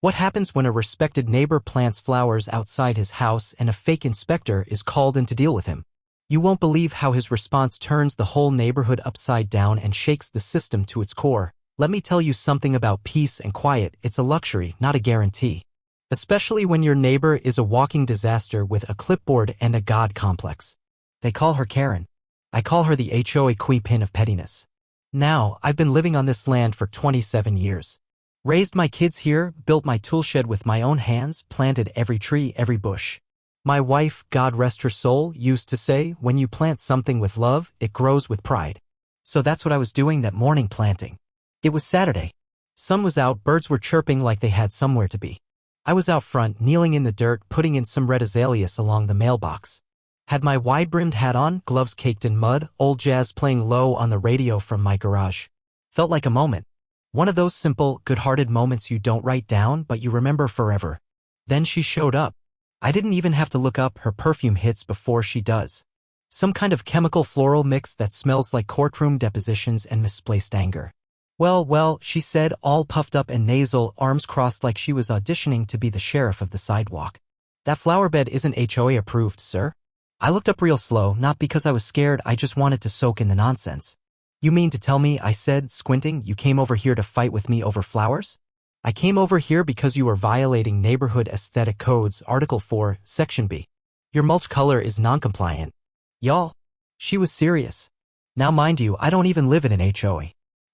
What happens when a respected neighbor plants flowers outside his house and a fake inspector is called in to deal with him? You won't believe how his response turns the whole neighborhood upside down and shakes the system to its core. Let me tell you something about peace and quiet. It's a luxury, not a guarantee. Especially when your neighbor is a walking disaster with a clipboard and a god complex. They call her Karen. I call her the HOA queen of pettiness. Now, I've been living on this land for 27 years. Raised my kids here, built my toolshed with my own hands, planted every tree, every bush. My wife, God rest her soul, used to say, when you plant something with love, it grows with pride. So that's what I was doing that morning, planting. It was Saturday. Sun was out, birds were chirping like they had somewhere to be. I was out front, kneeling in the dirt, putting in some red azaleas along the mailbox. Had my wide-brimmed hat on, gloves caked in mud, old jazz playing low on the radio from my garage. Felt like a moment. One of those simple, good-hearted moments you don't write down but you remember forever. Then she showed up. I didn't even have to look up, her perfume hits before she does. Some kind of chemical floral mix that smells like courtroom depositions and misplaced anger. Well, she said, all puffed up and nasal, arms crossed like she was auditioning to be the sheriff of the sidewalk. That flower bed isn't HOA approved, sir. I looked up real slow, not because I was scared, I just wanted to soak in the nonsense. You mean to tell me, I said, squinting, you came over here to fight with me over flowers? I came over here because you were violating neighborhood aesthetic codes, Article 4, Section B. Your mulch color is non-compliant. Y'all. She was serious. Now mind you, I don't even live in an HOA.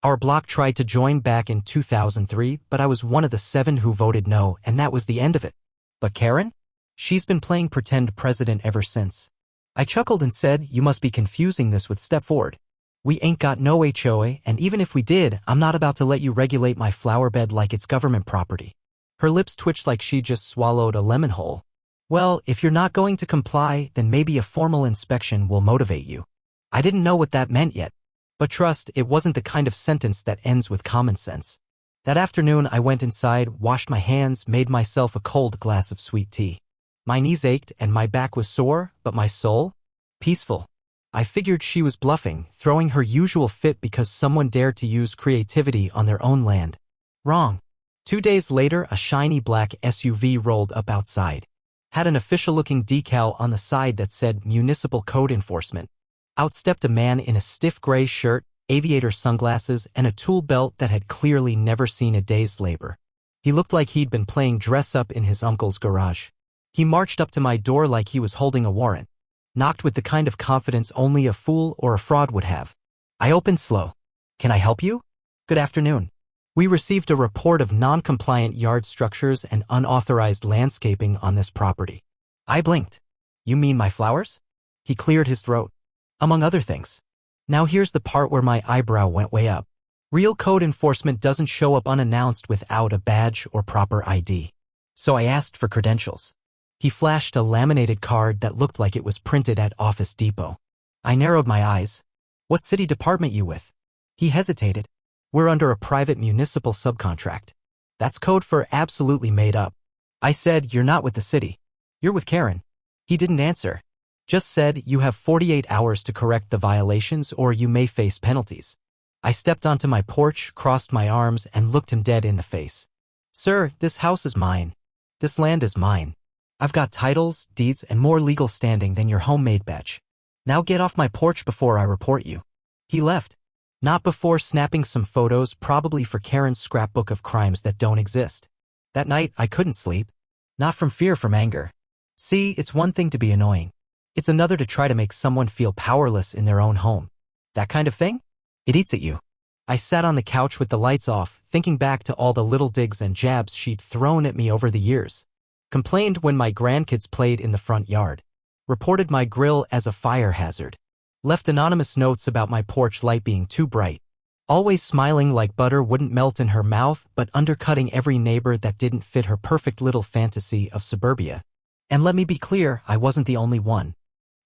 Our block tried to join back in 2003, but I was one of the 7 who voted no, and that was the end of it. But Karen? She's been playing pretend president ever since. I chuckled and said, you must be confusing this with Step Forward. We ain't got no HOA, and even if we did, I'm not about to let you regulate my flower bed like it's government property. Her lips twitched like she just swallowed a lemon whole. Well, if you're not going to comply, then maybe a formal inspection will motivate you. I didn't know what that meant yet. But trust, it wasn't the kind of sentence that ends with common sense. That afternoon, I went inside, washed my hands, made myself a cold glass of sweet tea. My knees ached and my back was sore, but my soul? Peaceful. I figured she was bluffing, throwing her usual fit because someone dared to use creativity on their own land. Wrong. 2 days later, a shiny black SUV rolled up outside. Had an official-looking decal on the side that said Municipal Code Enforcement. Out stepped a man in a stiff gray shirt, aviator sunglasses, and a tool belt that had clearly never seen a day's labor. He looked like he'd been playing dress-up in his uncle's garage. He marched up to my door like he was holding a warrant. Knocked with the kind of confidence only a fool or a fraud would have. I opened slow. Can I help you? Good afternoon. We received a report of non-compliant yard structures and unauthorized landscaping on this property. I blinked. You mean my flowers? He cleared his throat. Among other things. Now here's the part where my eyebrow went way up. Real code enforcement doesn't show up unannounced without a badge or proper ID. So I asked for credentials. He flashed a laminated card that looked like it was printed at Office Depot. I narrowed my eyes. What city department you with? He hesitated. We're under a private municipal subcontract. That's code for absolutely made up. I said, you're not with the city. You're with Karen. He didn't answer. Just said, you have 48 hours to correct the violations or you may face penalties. I stepped onto my porch, crossed my arms, and looked him dead in the face. Sir, this house is mine. This land is mine. I've got titles, deeds, and more legal standing than your homemade badge. Now get off my porch before I report you. He left. Not before snapping some photos, probably for Karen's scrapbook of crimes that don't exist. That night, I couldn't sleep. Not from fear, from anger. See, it's one thing to be annoying. It's another to try to make someone feel powerless in their own home. That kind of thing? It eats at you. I sat on the couch with the lights off, thinking back to all the little digs and jabs she'd thrown at me over the years. Complained when my grandkids played in the front yard. Reported my grill as a fire hazard. Left anonymous notes about my porch light being too bright. Always smiling like butter wouldn't melt in her mouth, but undercutting every neighbor that didn't fit her perfect little fantasy of suburbia. And let me be clear, I wasn't the only one.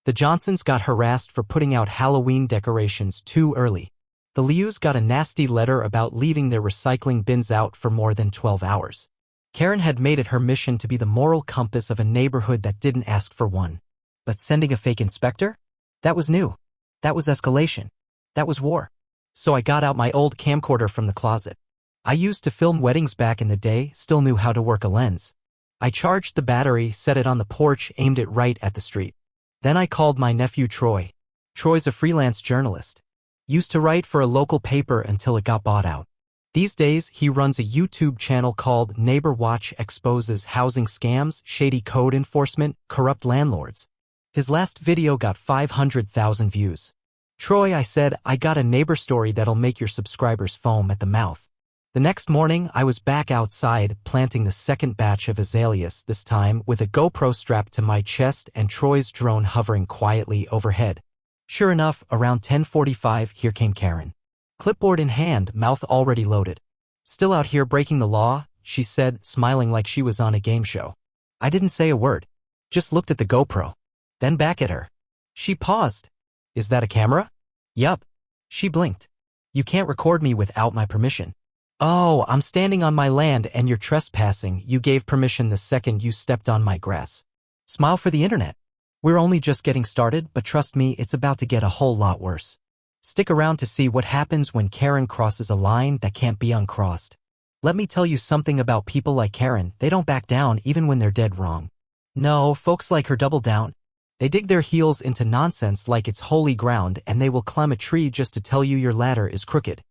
The Johnsons got harassed for putting out Halloween decorations too early. The Lius got a nasty letter about leaving their recycling bins out for more than 12 hours. Karen had made it her mission to be the moral compass of a neighborhood that didn't ask for one. But sending a fake inspector? That was new. That was escalation. That was war. So I got out my old camcorder from the closet. I used to film weddings back in the day, still knew how to work a lens. I charged the battery, set it on the porch, aimed it right at the street. Then I called my nephew Troy. Troy's a freelance journalist. Used to write for a local paper until it got bought out. These days, he runs a YouTube channel called Neighbor Watch, exposes housing scams, shady code enforcement, corrupt landlords. His last video got 500,000 views. Troy, I said, I got a neighbor story that'll make your subscribers foam at the mouth. The next morning, I was back outside, planting the second batch of azaleas, this time with a GoPro strapped to my chest and Troy's drone hovering quietly overhead. Sure enough, around 10:45, here came Karen. Clipboard in hand, mouth already loaded. Still out here breaking the law, she said, smiling like she was on a game show. I didn't say a word. Just looked at the GoPro. Then back at her. She paused. Is that a camera? Yup. She blinked. You can't record me without my permission. Oh, I'm standing on my land and you're trespassing. You gave permission the second you stepped on my grass. Smile for the internet. We're only just getting started, but trust me, it's about to get a whole lot worse. Stick around to see what happens when Karen crosses a line that can't be uncrossed. Let me tell you something about people like Karen, they don't back down even when they're dead wrong. No, folks like her double down. They dig their heels into nonsense like it's holy ground and they will climb a tree just to tell you your ladder is crooked.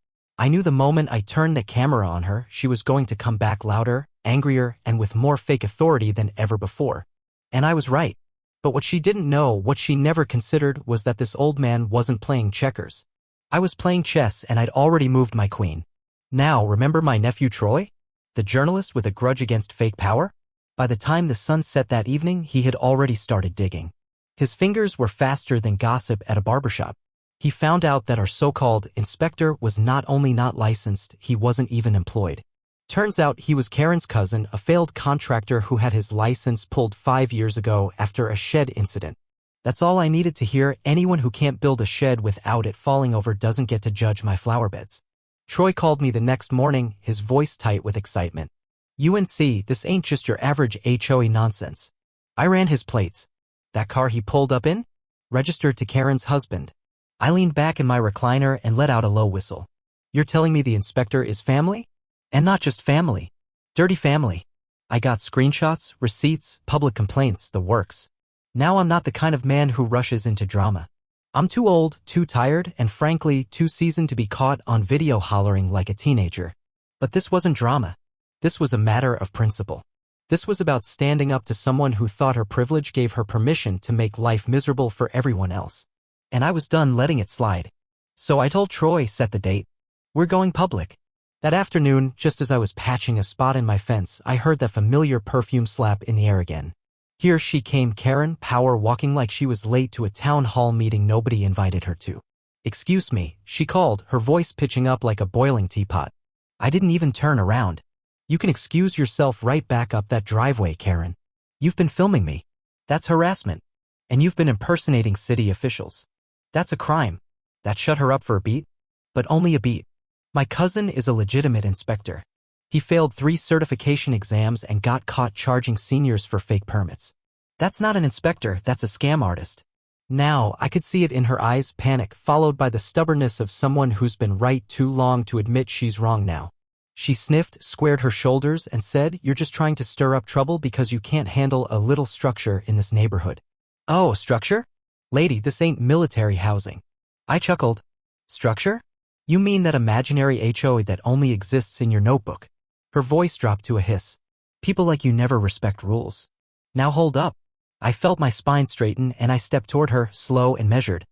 I knew the moment I turned the camera on her, she was going to come back louder, angrier, and with more fake authority than ever before. And I was right. But what she didn't know, what she never considered, was that this old man wasn't playing checkers. I was playing chess and I'd already moved my queen. Now, remember my nephew Troy? The journalist with a grudge against fake power? By the time the sun set that evening, he had already started digging. His fingers were faster than gossip at a barbershop. He found out that our so-called inspector was not only not licensed, he wasn't even employed. Turns out he was Karen's cousin, a failed contractor who had his license pulled 5 years ago after a shed incident. That's all I needed to hear. Anyone who can't build a shed without it falling over doesn't get to judge my flower beds. Troy called me the next morning, his voice tight with excitement. UNC, this ain't just your average HOA nonsense. I ran his plates. That car he pulled up in? Registered to Karen's husband. I leaned back in my recliner and let out a low whistle. You're telling me the inspector is family? And not just family. Dirty family. I got screenshots, receipts, public complaints, the works. Now I'm not the kind of man who rushes into drama. I'm too old, too tired, and frankly, too seasoned to be caught on video hollering like a teenager. But this wasn't drama. This was a matter of principle. This was about standing up to someone who thought her privilege gave her permission to make life miserable for everyone else. And I was done letting it slide. So I told Troy, set the date. We're going public. That afternoon, just as I was patching a spot in my fence, I heard that familiar perfume slap in the air again. Here she came, Karen, power walking like she was late to a town hall meeting nobody invited her to. Excuse me, she called, her voice pitching up like a boiling teapot. I didn't even turn around. You can excuse yourself right back up that driveway, Karen. You've been filming me. That's harassment. And you've been impersonating city officials. That's a crime. That shut her up for a beat? But only a beat. My cousin is a legitimate inspector. He failed 3 certification exams and got caught charging seniors for fake permits. That's not an inspector, that's a scam artist. Now, I could see it in her eyes, panic, followed by the stubbornness of someone who's been right too long to admit she's wrong now. She sniffed, squared her shoulders, and said, "You're just trying to stir up trouble because you can't handle a little structure in this neighborhood." Oh, structure? Lady, this ain't military housing. I chuckled. Structure? You mean that imaginary HOA that only exists in your notebook? Her voice dropped to a hiss. People like you never respect rules. Now hold up. I felt my spine straighten and I stepped toward her, slow and measured.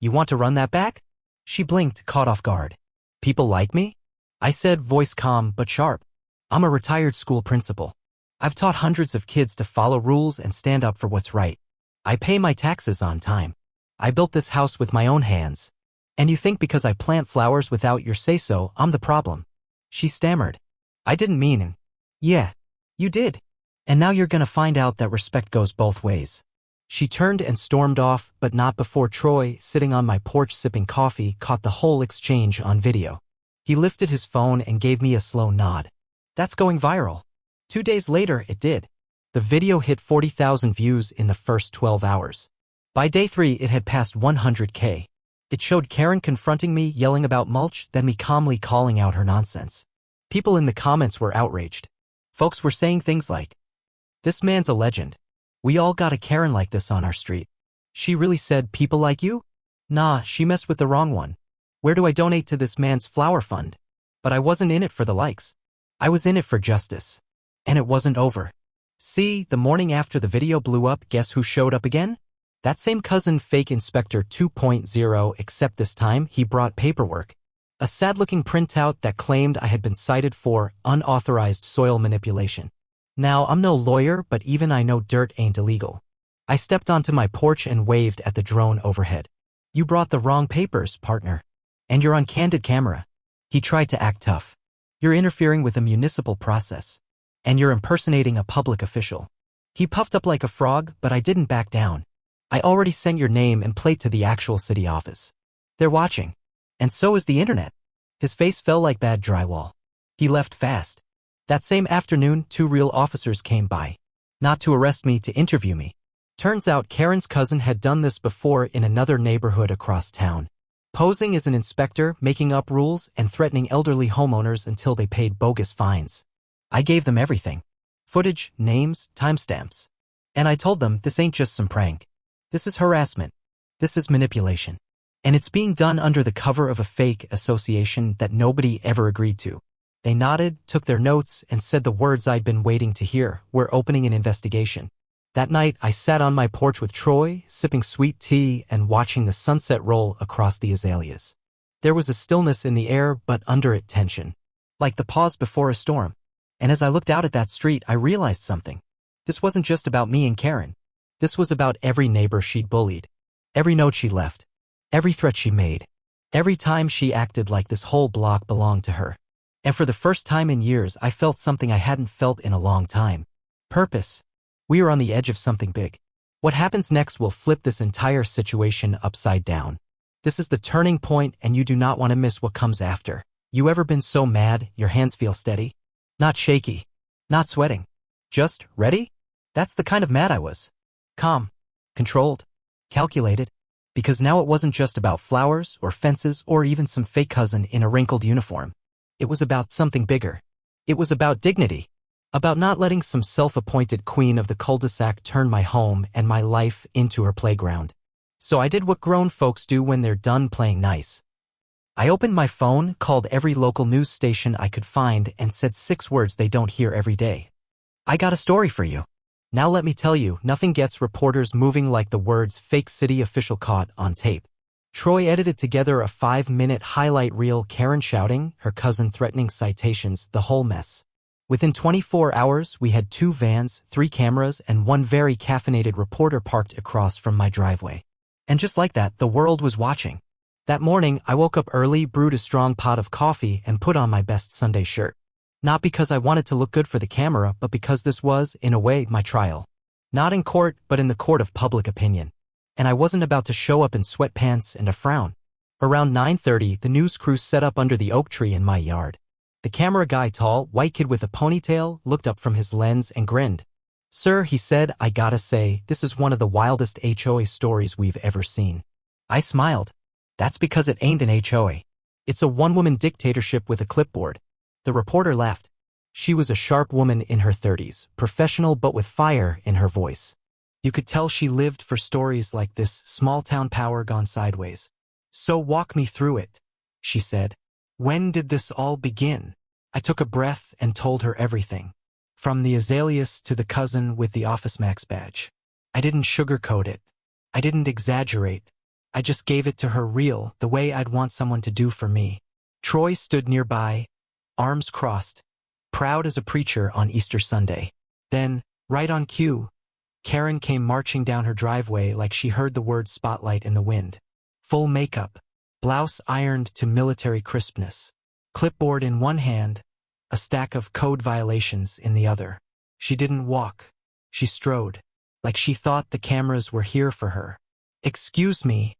You want to run that back? She blinked, caught off guard. People like me? I said, voice calm but sharp. I'm a retired school principal. I've taught hundreds of kids to follow rules and stand up for what's right. I pay my taxes on time. I built this house with my own hands. And you think because I plant flowers without your say-so, I'm the problem? She stammered. I didn't mean it. Yeah, you did. And now you're gonna find out that respect goes both ways. She turned and stormed off, but not before Troy, sitting on my porch sipping coffee, caught the whole exchange on video. He lifted his phone and gave me a slow nod. That's going viral. 2 days later, it did. The video hit 40,000 views in the first 12 hours. By day 3, it had passed 100K. It showed Karen confronting me, yelling about mulch, then me calmly calling out her nonsense. People in the comments were outraged. Folks were saying things like, "This man's a legend. We all got a Karen like this on our street. She really said people like you? Nah, she messed with the wrong one. Where do I donate to this man's flower fund?" But I wasn't in it for the likes. I was in it for justice. And it wasn't over. See, the morning after the video blew up, guess who showed up again? That same cousin, fake Inspector 2.0, except this time he brought paperwork. A sad-looking printout that claimed I had been cited for unauthorized soil manipulation. Now, I'm no lawyer, but even I know dirt ain't illegal. I stepped onto my porch and waved at the drone overhead. "You brought the wrong papers, partner. And you're on candid camera." He tried to act tough. "You're interfering with a municipal process. And you're impersonating a public official." He puffed up like a frog, but I didn't back down. "I already sent your name and plate to the actual city office. They're watching. And so is the internet." His face fell like bad drywall. He left fast. That same afternoon, 2 real officers came by. Not to arrest me, to interview me. Turns out Karen's cousin had done this before in another neighborhood across town. Posing as an inspector, making up rules, and threatening elderly homeowners until they paid bogus fines. I gave them everything. Footage, names, timestamps. And I told them this ain't just some prank. This is harassment. This is manipulation. And it's being done under the cover of a fake association that nobody ever agreed to. They nodded, took their notes, and said the words I'd been waiting to hear: "We're opening an investigation." That night, I sat on my porch with Troy, sipping sweet tea and watching the sunset roll across the azaleas. There was a stillness in the air, but under it tension. Like the pause before a storm. And as I looked out at that street, I realized something. This wasn't just about me and Karen. This was about every neighbor she'd bullied. Every note she left. Every threat she made. Every time she acted like this whole block belonged to her. And for the first time in years, I felt something I hadn't felt in a long time. Purpose. We are on the edge of something big. What happens next will flip this entire situation upside down. This is the turning point, and you do not want to miss what comes after. You ever been so mad, your hands feel steady? Not shaky. Not sweating. Just ready? That's the kind of mad I was. Calm. Controlled. Calculated. Because now it wasn't just about flowers or fences or even some fake cousin in a wrinkled uniform. It was about something bigger. It was about dignity. About not letting some self-appointed queen of the cul-de-sac turn my home and my life into her playground. So I did what grown folks do when they're done playing nice. I opened my phone, called every local news station I could find, and said 6 words they don't hear every day. "I got a story for you." Now let me tell you, nothing gets reporters moving like the words "fake city official caught on tape." Troy edited together a 5-minute highlight reel: Karen shouting, her cousin threatening citations, the whole mess. Within 24 hours, we had 2 vans, 3 cameras, and 1 very caffeinated reporter parked across from my driveway. And just like that, the world was watching. That morning, I woke up early, brewed a strong pot of coffee, and put on my best Sunday shirt. Not because I wanted to look good for the camera, but because this was, in a way, my trial. Not in court, but in the court of public opinion. And I wasn't about to show up in sweatpants and a frown. Around 9:30, the news crew set up under the oak tree in my yard. The camera guy, tall, white kid with a ponytail, looked up from his lens and grinned. "Sir," he said, "I gotta say, this is one of the wildest HOA stories we've ever seen." I smiled. "That's because it ain't an HOA. It's a one-woman dictatorship with a clipboard." The reporter laughed. She was a sharp woman in her 30s, professional but with fire in her voice. You could tell she lived for stories like this, small-town power gone sideways. "So walk me through it," she said. "When did this all begin?" I took a breath and told her everything. From the azaleas to the cousin with the Office Max badge. I didn't sugarcoat it. I didn't exaggerate. I just gave it to her real, the way I'd want someone to do for me. Troy stood nearby, arms crossed, proud as a preacher on Easter Sunday. Then, right on cue, Karen came marching down her driveway like she heard the word spotlight in the wind. Full makeup, blouse ironed to military crispness, clipboard in one hand, a stack of code violations in the other. She didn't walk. She strode, like she thought the cameras were here for her. "Excuse me,"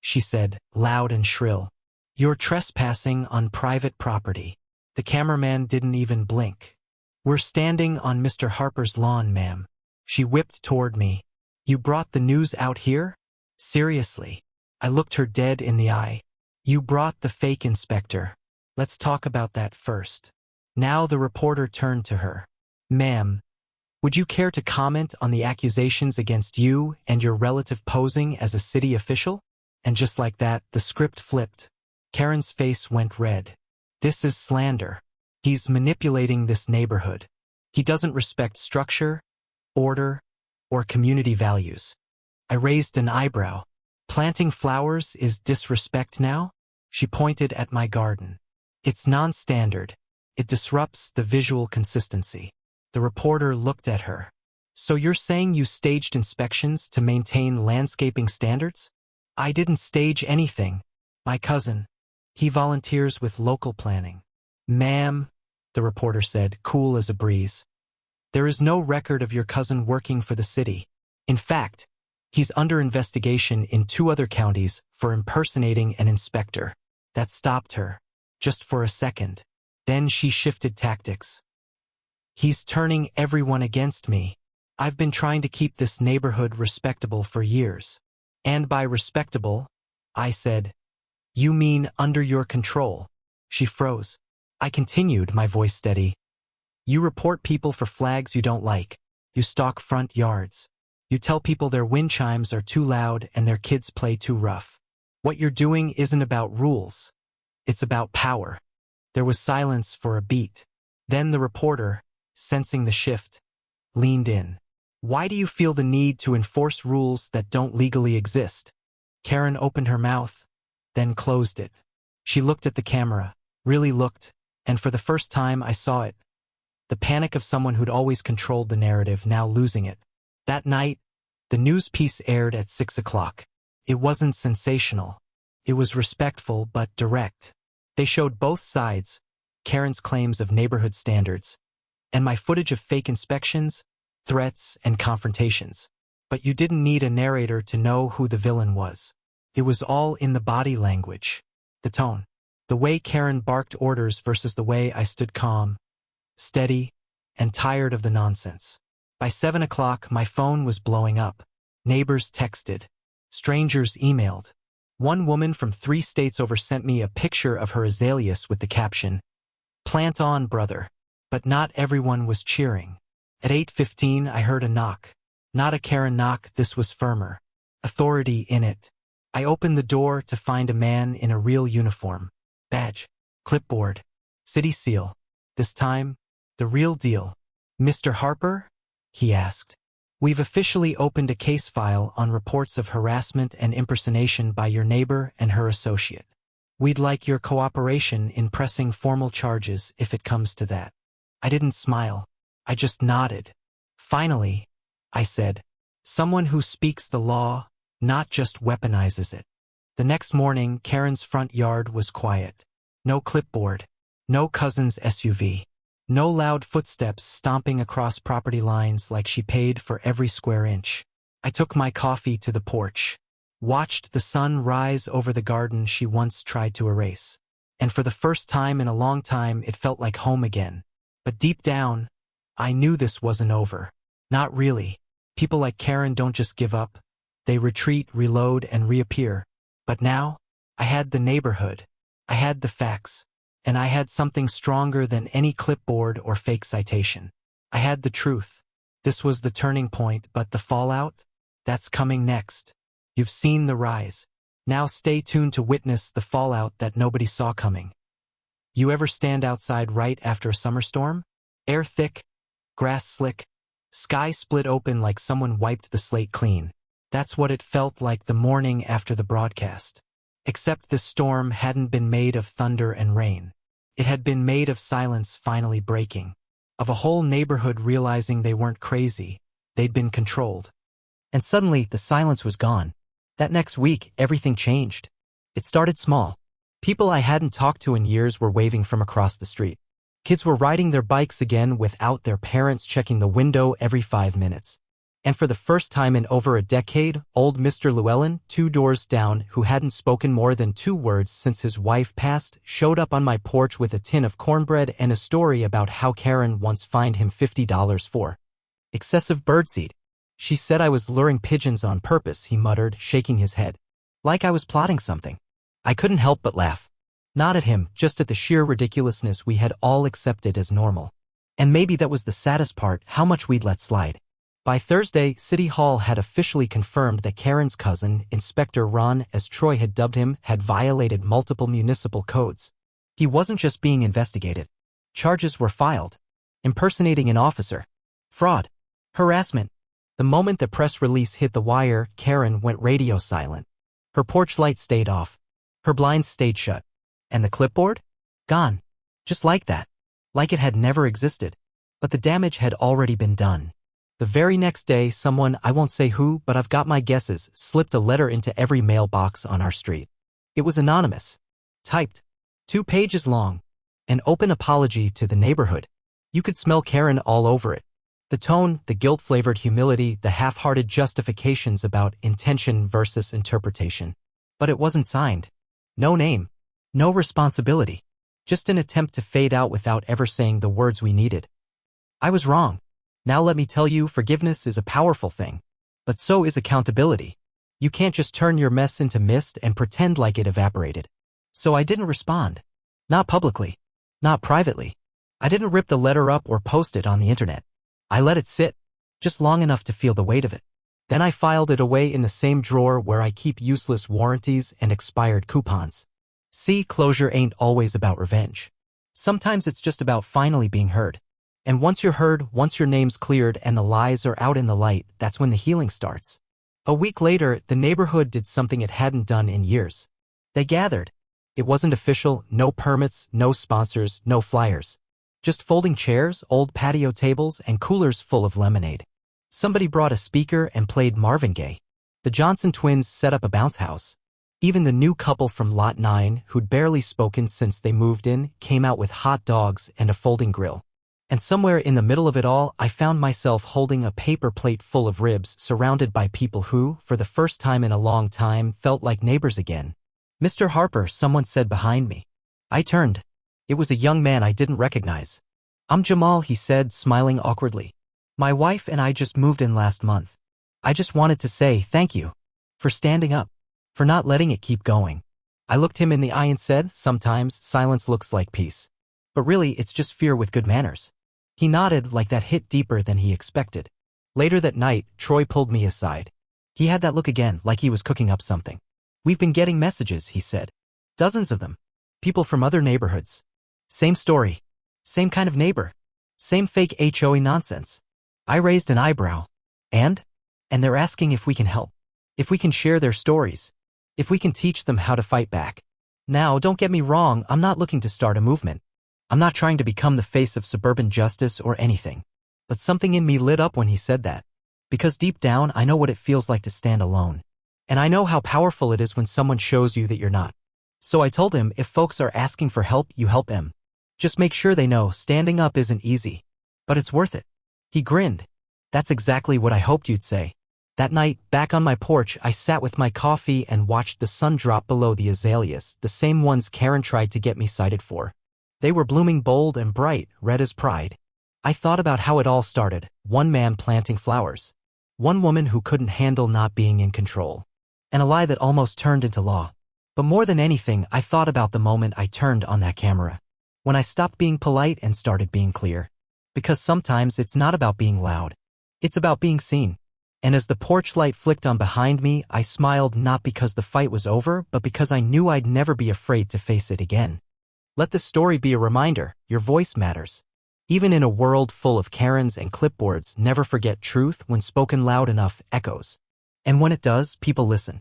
she said, loud and shrill. "You're trespassing on private property." The cameraman didn't even blink. "We're standing on Mr. Harper's lawn, ma'am." She whipped toward me. "You brought the news out here? Seriously?" I looked her dead in the eye. "You brought the fake inspector. Let's talk about that first." Now the reporter turned to her. "Ma'am, would you care to comment on the accusations against you and your relative posing as a city official?" And just like that, the script flipped. Karen's face went red. "This is slander. He's manipulating this neighborhood. He doesn't respect structure, order, or community values." I raised an eyebrow. "Planting flowers is disrespect now?" She pointed at my garden. "It's non-standard. It disrupts the visual consistency." The reporter looked at her. "So you're saying you staged inspections to maintain landscaping standards?" "I didn't stage anything. My cousin. He volunteers with local planning." "Ma'am," the reporter said, cool as a breeze, "there is no record of your cousin working for the city. In fact, he's under investigation in 2 other counties for impersonating an inspector." That stopped her, just for a second. Then she shifted tactics. "He's turning everyone against me. I've been trying to keep this neighborhood respectable for years." "And by respectable," I said, "you mean under your control." She froze. I continued, my voice steady. "You report people for flags you don't like. You stalk front yards. You tell people their wind chimes are too loud and their kids play too rough. What you're doing isn't about rules. It's about power." There was silence for a beat. Then the reporter, sensing the shift, leaned in. "Why do you feel the need to enforce rules that don't legally exist?" Karen opened her mouth, then closed it. She looked at the camera, really looked, and for the first time I saw it. The panic of someone who'd always controlled the narrative, now losing it. That night, the news piece aired at 6 o'clock. It wasn't sensational. It was respectful but direct. They showed both sides, Karen's claims of neighborhood standards, and my footage of fake inspections, threats, and confrontations. But you didn't need a narrator to know who the villain was. It was all in the body language, the tone, the way Karen barked orders versus the way I stood calm, steady, and tired of the nonsense. By 7 o'clock, my phone was blowing up. Neighbors texted. Strangers emailed. One woman from 3 states over sent me a picture of her azaleas with the caption, "Plant on, brother." But not everyone was cheering. At 8:15, I heard a knock. Not a Karen knock, this was firmer. Authority in it. I opened the door to find a man in a real uniform. Badge, clipboard, city seal. This time, the real deal. "Mr. Harper?" he asked. "We've officially opened a case file on reports of harassment and impersonation by your neighbor and her associate. We'd like your cooperation in pressing formal charges if it comes to that." I didn't smile. I just nodded. "Finally," I said, "someone who speaks the law, not just weaponizes it." The next morning, Karen's front yard was quiet. No clipboard. No cousin's SUV. No loud footsteps stomping across property lines like she paid for every square inch. I took my coffee to the porch, watched the sun rise over the garden she once tried to erase. And for the first time in a long time, it felt like home again. But deep down, I knew this wasn't over. Not really. People like Karen don't just give up. They retreat, reload, and reappear. But now, I had the neighborhood. I had the facts. And I had something stronger than any clipboard or fake citation. I had the truth. This was the turning point, but the fallout? That's coming next. You've seen the rise. Now stay tuned to witness the fallout that nobody saw coming. You ever stand outside right after a summer storm? Air thick, grass slick, sky split open like someone wiped the slate clean. That's what it felt like the morning after the broadcast. Except this storm hadn't been made of thunder and rain. It had been made of silence finally breaking. Of a whole neighborhood realizing they weren't crazy. They'd been controlled. And suddenly, the silence was gone. That next week, everything changed. It started small. People I hadn't talked to in years were waving from across the street. Kids were riding their bikes again without their parents checking the window every 5 minutes. And for the first time in over a decade, old Mr. Llewellyn, 2 doors down, who hadn't spoken more than 2 words since his wife passed, showed up on my porch with a tin of cornbread and a story about how Karen once fined him $50 for excessive birdseed. "She said I was luring pigeons on purpose," he muttered, shaking his head. Like I was plotting something. I couldn't help but laugh. Not at him, just at the sheer ridiculousness we had all accepted as normal. And maybe that was the saddest part, how much we'd let slide. By Thursday, City Hall had officially confirmed that Karen's cousin, Inspector Ron, as Troy had dubbed him, had violated multiple municipal codes. He wasn't just being investigated. Charges were filed. Impersonating an officer. Fraud. Harassment. The moment the press release hit the wire, Karen went radio silent. Her porch light stayed off. Her blinds stayed shut. And the clipboard? Gone. Just like that. Like it had never existed. But the damage had already been done. The very next day, someone, I won't say who, but I've got my guesses, slipped a letter into every mailbox on our street. It was anonymous. Typed. 2 pages long. An open apology to the neighborhood. You could smell Karen all over it. The tone, the guilt-flavored humility, the half-hearted justifications about intention versus interpretation. But it wasn't signed. No name. No responsibility. Just an attempt to fade out without ever saying the words we needed. I was wrong. Now let me tell you, forgiveness is a powerful thing. But so is accountability. You can't just turn your mess into mist and pretend like it evaporated. So I didn't respond. Not publicly. Not privately. I didn't rip the letter up or post it on the internet. I let it sit, just long enough to feel the weight of it. Then I filed it away in the same drawer where I keep useless warranties and expired coupons. See, closure ain't always about revenge. Sometimes it's just about finally being heard. And once you're heard, once your name's cleared and the lies are out in the light, that's when the healing starts. A week later, the neighborhood did something it hadn't done in years. They gathered. It wasn't official, no permits, no sponsors, no flyers. Just folding chairs, old patio tables, and coolers full of lemonade. Somebody brought a speaker and played Marvin Gaye. The Johnson twins set up a bounce house. Even the new couple from Lot 9, who'd barely spoken since they moved in, came out with hot dogs and a folding grill. And somewhere in the middle of it all, I found myself holding a paper plate full of ribs surrounded by people who, for the first time in a long time, felt like neighbors again. Mr. Harper, someone said behind me. I turned. It was a young man I didn't recognize. I'm Jamal, he said, smiling awkwardly. My wife and I just moved in last month. I just wanted to say thank you. For standing up. For not letting it keep going. I looked him in the eye and said, sometimes silence looks like peace. But really, it's just fear with good manners. He nodded like that hit deeper than he expected. Later that night, Troy pulled me aside. He had that look again, like he was cooking up something. We've been getting messages, he said. Dozens of them. People from other neighborhoods. Same story. Same kind of neighbor. Same fake HOA nonsense. I raised an eyebrow. And they're asking if we can help. If we can share their stories. If we can teach them how to fight back. Now, don't get me wrong, I'm not looking to start a movement. I'm not trying to become the face of suburban justice or anything. But something in me lit up when he said that. Because deep down, I know what it feels like to stand alone. And I know how powerful it is when someone shows you that you're not. So I told him, if folks are asking for help, you help them. Just make sure they know standing up isn't easy. But it's worth it. He grinned. That's exactly what I hoped you'd say. That night, back on my porch, I sat with my coffee and watched the sun drop below the azaleas, the same ones Karen tried to get me cited for. They were blooming bold and bright, red as pride. I thought about how it all started, one man planting flowers. One woman who couldn't handle not being in control. And a lie that almost turned into law. But more than anything, I thought about the moment I turned on that camera. When I stopped being polite and started being clear. Because sometimes it's not about being loud. It's about being seen. And as the porch light flicked on behind me, I smiled not because the fight was over, but because I knew I'd never be afraid to face it again. Let this story be a reminder, your voice matters. Even in a world full of Karens and clipboards, never forget truth when spoken loud enough echoes. And when it does, people listen.